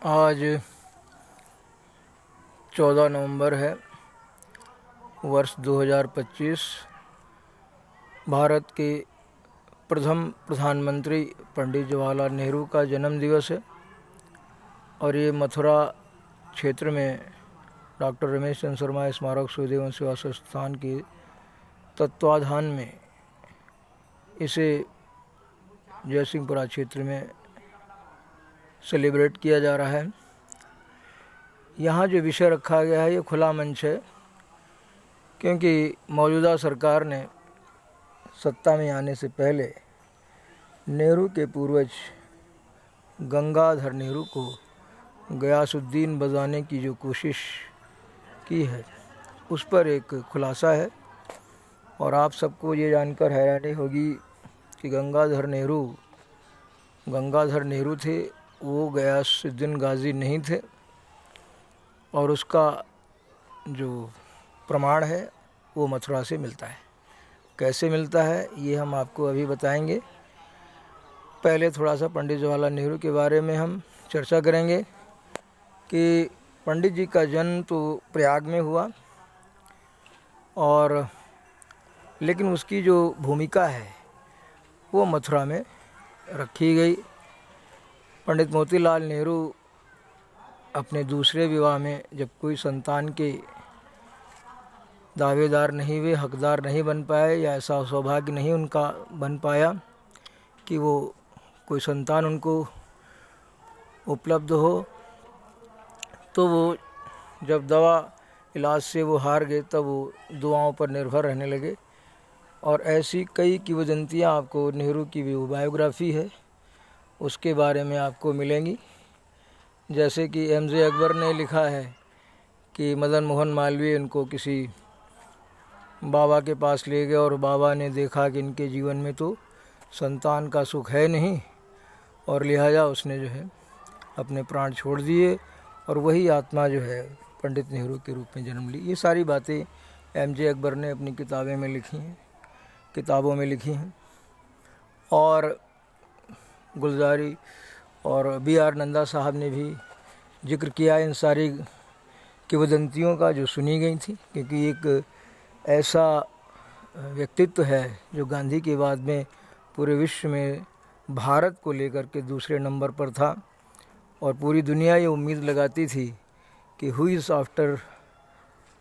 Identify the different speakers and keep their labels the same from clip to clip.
Speaker 1: आज 14 नवंबर है, वर्ष 2025। भारत के प्रथम प्रधानमंत्री पंडित जवाहरलाल नेहरू का जन्म दिवस है और ये मथुरा क्षेत्र में डॉक्टर रमेश चंद्र शर्मा स्मारक सूर्य एवं सेवा संस्थान के तत्वाधान में इसे जयसिंहपुरा क्षेत्र में सेलिब्रेट किया जा रहा है। यहाँ जो विषय रखा गया है ये खुला मंच है, क्योंकि मौजूदा सरकार ने सत्ता में आने से पहले नेहरू के पूर्वज गंगाधर नेहरू को गयासुद्दीन बनाने की जो कोशिश की है उस पर एक खुलासा है। और आप सबको ये जानकर हैरानी होगी कि गंगाधर नेहरू थे, वो गयासुद्दीन गाजी नहीं थे। और उसका जो प्रमाण है वो मथुरा से मिलता है। कैसे मिलता है ये हम आपको अभी बताएंगे। पहले थोड़ा सा पंडित जवाहरलाल नेहरू के बारे में हम चर्चा करेंगे कि पंडित जी का जन्म तो प्रयाग में हुआ, और लेकिन उसकी जो भूमिका है वो मथुरा में रखी गई। पंडित मोतीलाल नेहरू अपने दूसरे विवाह में जब कोई संतान के दावेदार नहीं हुए, हकदार नहीं बन पाए, या ऐसा सौभाग्य नहीं उनका बन पाया कि वो कोई संतान उनको उपलब्ध हो, तो वो जब दवा इलाज से वो हार गए तब वो दुआओं पर निर्भर रहने लगे। और ऐसी कई किंवदंतियाँ आपको नेहरू की भी बायोग्राफी है उसके बारे में आपको मिलेंगी। जैसे कि एमजे अकबर ने लिखा है कि मदन मोहन मालवीय उनको किसी बाबा के पास ले गए और बाबा ने देखा कि इनके जीवन में तो संतान का सुख है नहीं, और लिहाजा उसने जो है अपने प्राण छोड़ दिए, और वही आत्मा जो है पंडित नेहरू के रूप में जन्म ली। ये सारी बातें एमजे अकबर ने अपनी किताबों में लिखी हैं। और गुलजारी और BR नंदा साहब ने भी जिक्र किया इन सारी किंवदंतियों का जो सुनी गई थी, क्योंकि एक ऐसा व्यक्तित्व है जो गांधी के बाद में पूरे विश्व में भारत को लेकर के दूसरे नंबर पर था, और पूरी दुनिया ये उम्मीद लगाती थी कि who is after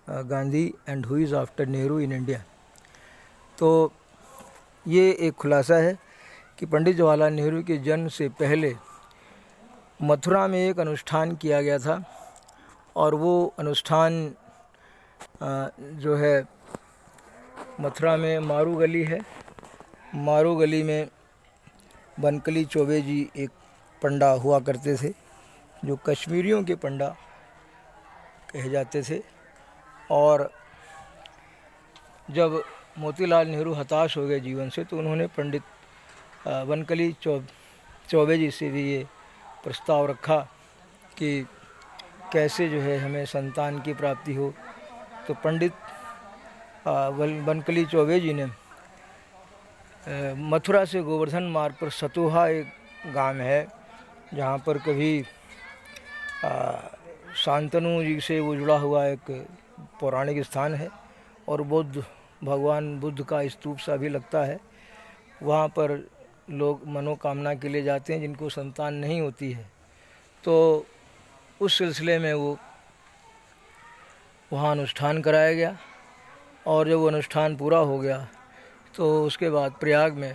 Speaker 1: Gandhi and who is after Nehru in India. तो ये एक खुलासा है कि पंडित जवाहरलाल नेहरू के जन्म से पहले मथुरा में एक अनुष्ठान किया गया था, और वो अनुष्ठान जो है मथुरा में मारू गली है। मारू गली में बनकली चौबे जी एक पंडा हुआ करते थे, जो कश्मीरियों के पंडा कहे जाते थे। और जब मोतीलाल नेहरू हताश हो गए जीवन से, तो उन्होंने पंडित बनकली चौबे जी से भी ये प्रस्ताव रखा कि कैसे जो है हमें संतान की प्राप्ति हो। तो पंडित बनकली चौबे जी ने मथुरा से गोवर्धन मार्ग पर सतोहा एक गांव है, जहाँ पर कभी शांतनु जी से वो जुड़ा हुआ एक पौराणिक स्थान है, और भगवान बुद्ध का स्तूप सा भी लगता है। वहाँ पर लोग मनोकामना के लिए जाते हैं जिनको संतान नहीं होती है। तो उस सिलसिले में वो वहाँ अनुष्ठान कराया गया, और जब वो अनुष्ठान पूरा हो गया तो उसके बाद प्रयाग में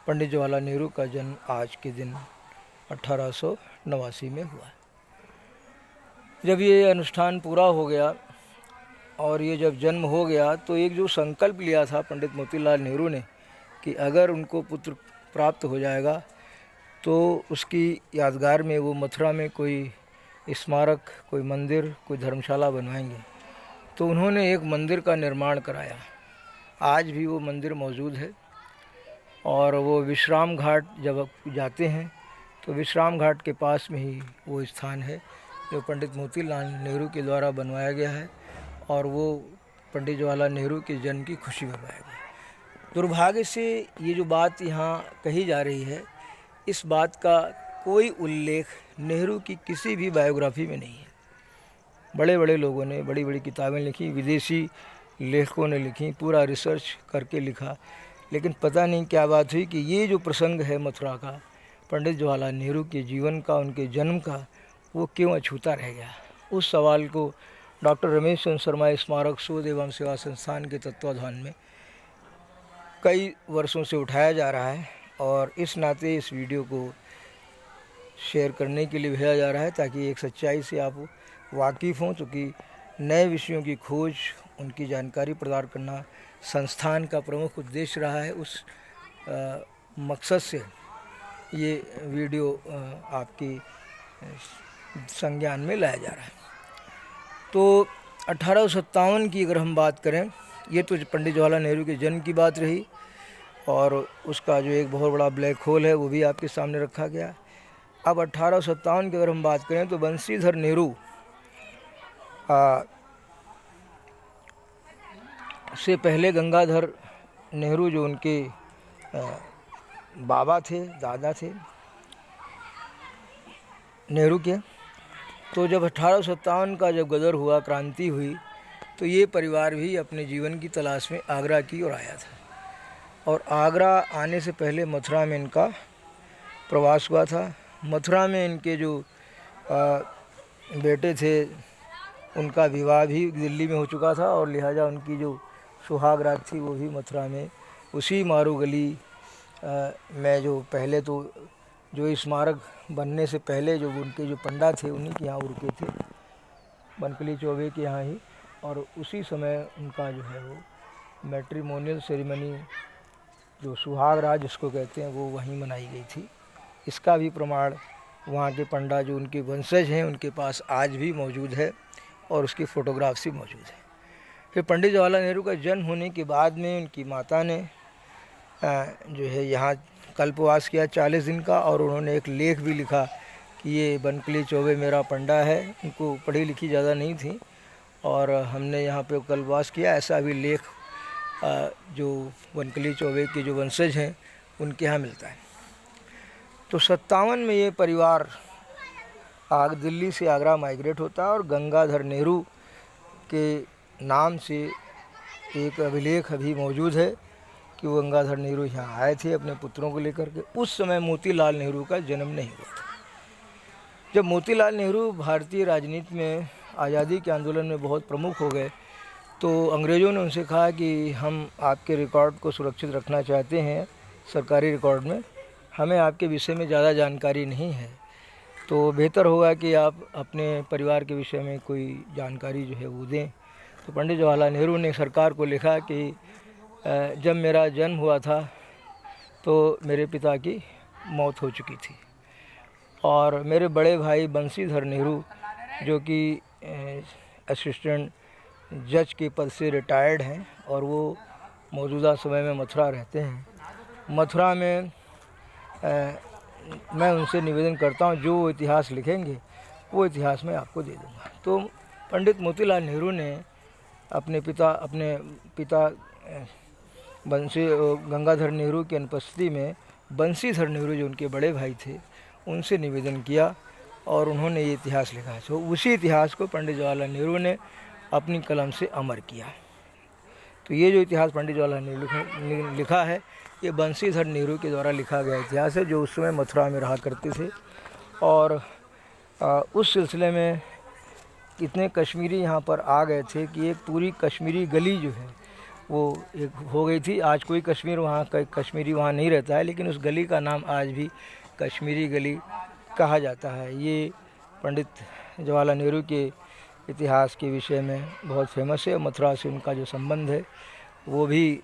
Speaker 1: पंडित जवाहरलाल नेहरू का जन्म आज के दिन 1889 में हुआ। जब ये अनुष्ठान पूरा हो गया और ये जब जन्म हो गया, तो एक जो संकल्प लिया था पंडित मोतीलाल नेहरू ने कि अगर उनको पुत्र प्राप्त हो जाएगा तो उसकी यादगार में वो मथुरा में कोई स्मारक, कोई मंदिर, कोई धर्मशाला बनवाएंगे। तो उन्होंने एक मंदिर का निर्माण कराया। आज भी वो मंदिर मौजूद है, और वो विश्राम घाट जब आप जाते हैं तो विश्राम घाट के पास में ही वो स्थान है जो पंडित मोतीलाल नेहरू के द्वारा बनवाया गया है, और वो पंडित जवाहरलाल नेहरू के जन्म की खुशी में बनाया गया। दुर्भाग्य से ये जो बात यहाँ कही जा रही है, इस बात का कोई उल्लेख नेहरू की किसी भी बायोग्राफी में नहीं है। बड़े बड़े लोगों ने बड़ी बड़ी किताबें लिखी, विदेशी लेखकों ने लिखी, पूरा रिसर्च करके लिखा, लेकिन पता नहीं क्या बात हुई कि ये जो प्रसंग है मथुरा का, पंडित जवाहरलाल नेहरू के जीवन का, उनके जन्म का, वो क्यों अछूता रह गया। उस सवाल को डॉक्टर रमेश चंद्र शर्मा स्मारक शोध एवं सेवा संस्थान के तत्वाधान में कई वर्षों से उठाया जा रहा है और इस नाते इस वीडियो को शेयर करने के लिए भेजा जा रहा है ताकि एक सच्चाई से आप वाकिफ़ हों, क्योंकि नए विषयों की खोज, उनकी जानकारी प्रदान करना संस्थान का प्रमुख उद्देश्य रहा है। उस मकसद से ये वीडियो आपकी संज्ञान में लाया जा रहा है। तो 1857 की अगर हम बात करें, ये तो पंडित जवाहरलाल नेहरू के जन्म की बात रही और उसका जो एक बहुत बड़ा ब्लैक होल है वो भी आपके सामने रखा गया। अब 1857 की अगर हम बात करें तो बंशीधर नेहरू से पहले गंगाधर नेहरू जो उनके बाबा थे, दादा थे नेहरू के, तो जब 1857 का जब गदर हुआ, क्रांति हुई, तो ये परिवार भी अपने जीवन की तलाश में आगरा की ओर आया था और आगरा आने से पहले मथुरा में इनका प्रवास हुआ था। मथुरा में इनके जो बेटे थे उनका विवाह भी दिल्ली में हो चुका था और लिहाजा उनकी जो सुहाग रात थी वो भी मथुरा में उसी मारू गली में, जो पहले तो जो स्मारक बनने से पहले जो उनके जो पंडा थे उन्हीं के यहाँ रुके थे, बनकली चौबे के यहाँ ही, और उसी समय उनका जो है वो मैट्रिमोनियल सेरेमनी, जो सुहाग रात जिसको कहते हैं, वो वहीं मनाई गई थी। इसका भी प्रमाण वहाँ के पंडा जो उनके वंशज हैं उनके पास आज भी मौजूद है और उसकी फ़ोटोग्राफ्स भी मौजूद है। फिर पंडित जवाहरलाल नेहरू का जन्म होने के बाद में उनकी माता ने जो है यहाँ कल्पवास किया 40 दिन का, और उन्होंने एक लेख भी लिखा कि ये बनकली चौबे मेरा पंडा है। उनको पढ़ी लिखी ज़्यादा नहीं थी और हमने यहाँ पे कल्पवास किया, ऐसा भी लेख जो बनकली चौबे के जो वंशज हैं उनके यहाँ मिलता है। तो 57 में ये परिवार दिल्ली से आगरा माइग्रेट होता है और गंगाधर नेहरू के नाम से एक अभिलेख अभी मौजूद है कि वो गंगाधर नेहरू यहाँ आए थे अपने पुत्रों को लेकर के। उस समय मोतीलाल नेहरू का जन्म नहीं हुआ था। जब मोतीलाल नेहरू भारतीय राजनीति में आज़ादी के आंदोलन में बहुत प्रमुख हो गए तो अंग्रेज़ों ने उनसे कहा कि हम आपके रिकॉर्ड को सुरक्षित रखना चाहते हैं, सरकारी रिकॉर्ड में हमें आपके विषय में ज़्यादा जानकारी नहीं है, तो बेहतर होगा कि आप अपने परिवार के विषय में कोई जानकारी जो है वो दें। तो पंडित जवाहरलाल नेहरू ने सरकार को लिखा कि जब मेरा जन्म हुआ था तो मेरे पिता की मौत हो चुकी थी और मेरे बड़े भाई बंशीधर नेहरू जो कि असिस्टेंट जज के पद से रिटायर्ड हैं और वो मौजूदा समय में मथुरा रहते हैं। मथुरा में मैं उनसे निवेदन करता हूँ जो वो इतिहास लिखेंगे वो इतिहास मैं आपको दे दूँगा। तो पंडित मोतीलाल नेहरू ने अपने पिता गंगाधर नेहरू की अनुपस्थिति में बंशीधर नेहरू जो उनके बड़े भाई थे उनसे निवेदन किया और उन्होंने ये इतिहास लिखा है। तो उसी इतिहास को पंडित जवाहरलाल नेहरू ने अपनी कलम से अमर किया। तो ये जो इतिहास पंडित जवाहरलाल नेहरू ने लिखा है ये बंशीधर नेहरू के द्वारा लिखा गया इतिहास है, जो उस समय मथुरा में रहा करते थे। और उस सिलसिले में इतने कश्मीरी यहाँ पर आ गए थे कि एक पूरी कश्मीरी गली जो है वो एक हो गई थी। आज कोई कश्मीरी वहाँ नहीं रहता है, लेकिन उस गली का नाम आज भी कश्मीरी गली कहा जाता है। ये पंडित जवाहरलाल नेहरू के इतिहास के विषय में बहुत फेमस है। मथुरा से उनका जो संबंध है वो भी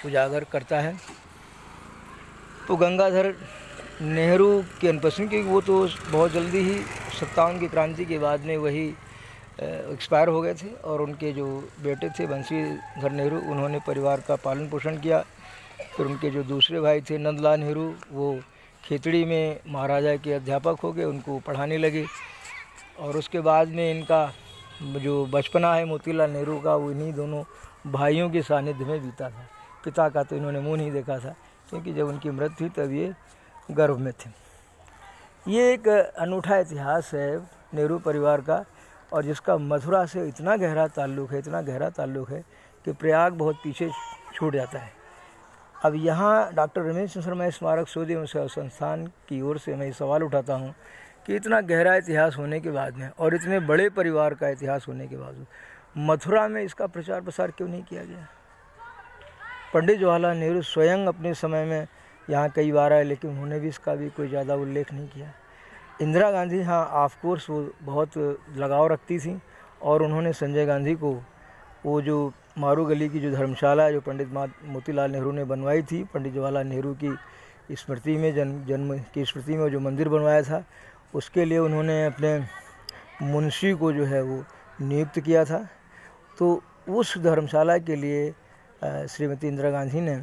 Speaker 1: उजागर करता है। तो गंगाधर नेहरू की अनुपस्थिति, क्योंकि वो तो बहुत जल्दी ही 57 की क्रांति के बाद में वही एक्सपायर हो गए थे और उनके जो बेटे थे बंशीधर नेहरू उन्होंने परिवार का पालन पोषण किया। फिर उनके जो दूसरे भाई थे नंदलाल नेहरू वो खेतड़ी में महाराजा के अध्यापक हो गए, उनको पढ़ाने लगे। और उसके बाद में इनका जो बचपना है मोतीलाल नेहरू का वो इन्हीं दोनों भाइयों के सानिध्य में बीता था। पिता का तो इन्होंने मुँह नहीं देखा था क्योंकि जब उनकी मृत्यु हुई तब ये गर्भ में थे। ये एक अनूठा इतिहास है नेहरू परिवार का, और जिसका मथुरा से इतना गहरा ताल्लुक़ है कि प्रयाग बहुत पीछे छूट जाता है। अब यहाँ डॉक्टर रमेश चंद्र शर्मा स्मारक शोध एवं संस्थान की ओर से मैं सवाल उठाता हूँ कि इतना गहरा इतिहास होने के बाद में और इतने बड़े परिवार का इतिहास होने के बावजूद मथुरा में इसका प्रचार प्रसार क्यों नहीं किया गया। पंडित जवाहरलाल नेहरू स्वयं अपने समय में यहाँ कई बार आए, लेकिन उन्होंने भी इसका भी कोई ज़्यादा उल्लेख नहीं किया। इंदिरा गांधी हाँ ऑफ कोर्स वो बहुत लगाव रखती थी, और उन्होंने संजय गांधी को वो जो मारू गली की जो धर्मशाला जो पंडित मोतीलाल नेहरू ने बनवाई थी, पंडित जवाहरलाल नेहरू की स्मृति में जन्म की स्मृति में जो मंदिर बनवाया था, उसके लिए उन्होंने अपने मुंशी को जो है वो नियुक्त किया था। तो उस धर्मशाला के लिए श्रीमती इंदिरा गांधी ने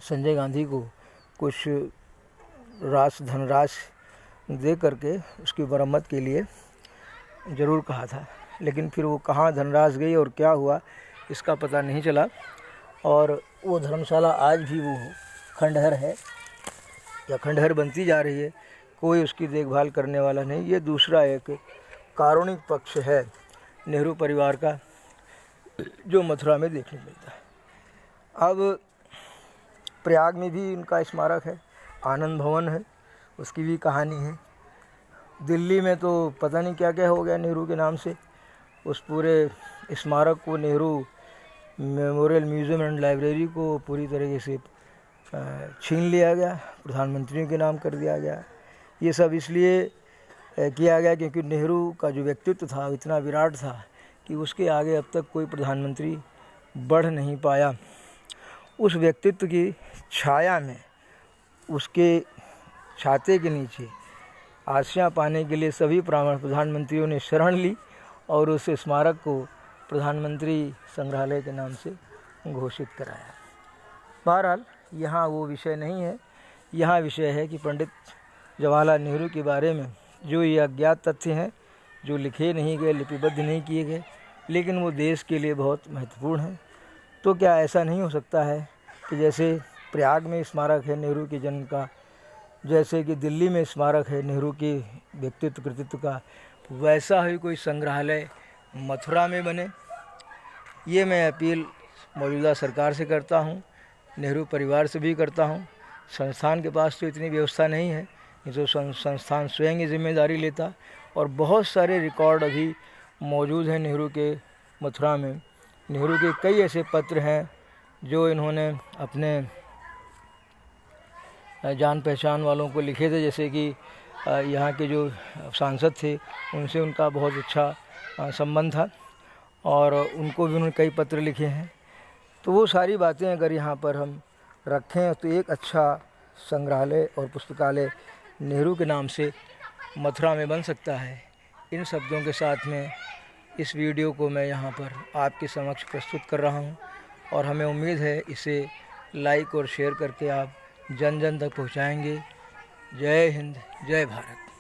Speaker 1: संजय गांधी को कुछ धनराशि दे करके उसकी मरम्मत के लिए ज़रूर कहा था, लेकिन फिर वो कहाँ धनराशि गई और क्या हुआ इसका पता नहीं चला। और वो धर्मशाला आज भी वो खंडहर है या खंडहर बनती जा रही है, कोई उसकी देखभाल करने वाला नहीं। ये दूसरा एक कारुणिक पक्ष है नेहरू परिवार का जो मथुरा में देखने मिलता है। अब प्रयाग में भी उनका स्मारक है, आनंद भवन है, उसकी भी कहानी है। दिल्ली में तो पता नहीं क्या क्या हो गया नेहरू के नाम से, उस पूरे स्मारक को Nehru memorial museum and library को पूरी तरीके से छीन लिया गया, प्रधानमंत्रियों के नाम कर दिया गया। ये सब इसलिए किया गया क्योंकि नेहरू का जो व्यक्तित्व था इतना विराट था कि उसके आगे अब तक कोई प्रधानमंत्री बढ़ नहीं पाया। उस व्यक्तित्व की छाया में, उसके छाते के नीचे आश्रय पाने के लिए सभी प्रधानमंत्रियों ने शरण ली और उस स्मारक को प्रधानमंत्री संग्रहालय के नाम से घोषित कराया। बहरहाल यहाँ वो विषय नहीं है, यहाँ विषय है कि पंडित जवाहरलाल नेहरू के बारे में जो ये अज्ञात तथ्य हैं, जो लिखे नहीं गए, लिपिबद्ध नहीं किए गए, लेकिन वो देश के लिए बहुत महत्वपूर्ण है। तो क्या ऐसा नहीं हो सकता है कि जैसे प्रयाग में स्मारक है नेहरू के जन्म का, जैसे कि दिल्ली में स्मारक है नेहरू के व्यक्तित्व कृतित्व का, वैसा ही कोई संग्रहालय मथुरा में बने। ये मैं अपील मौजूदा सरकार से करता हूँ, नेहरू परिवार से भी करता हूँ। संस्थान के पास तो इतनी व्यवस्था नहीं है, नहीं तो संस्थान स्वयं ही जिम्मेदारी लेता। और बहुत सारे रिकॉर्ड अभी मौजूद हैं नेहरू के मथुरा में। नेहरू के कई ऐसे पत्र हैं जो इन्होंने अपने जान पहचान वालों को लिखे थे, जैसे कि यहाँ के जो सांसद थे उनसे उनका बहुत अच्छा संबंध था और उनको भी उन्होंने कई पत्र लिखे हैं। तो वो सारी बातें अगर यहाँ पर हम रखें तो एक अच्छा संग्रहालय और पुस्तकालय नेहरू के नाम से मथुरा में बन सकता है। इन शब्दों के साथ में इस वीडियो को मैं यहाँ पर आपके समक्ष प्रस्तुत कर रहा हूँ और हमें उम्मीद है इसे लाइक और शेयर करके आप जन जन तक पहुँचाएंगे। जय हिंद, जय भारत।